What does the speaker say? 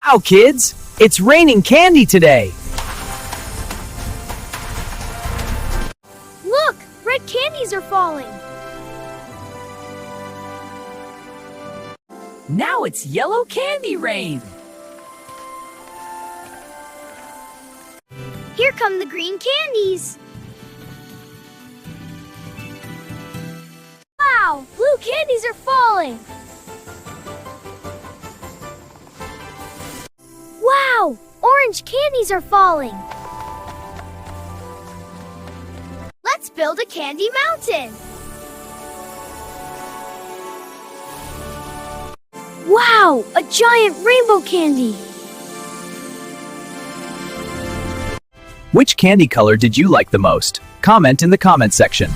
Wow, kids! It's raining candy today! Look! Red candies are falling! Now it's yellow candy rain! Here come the green candies! Wow! Blue candies are falling! Wow! Orange candies are falling! Let's build a candy mountain! Wow! A giant rainbow candy! Which candy color did you like the most? Comment in the comment section.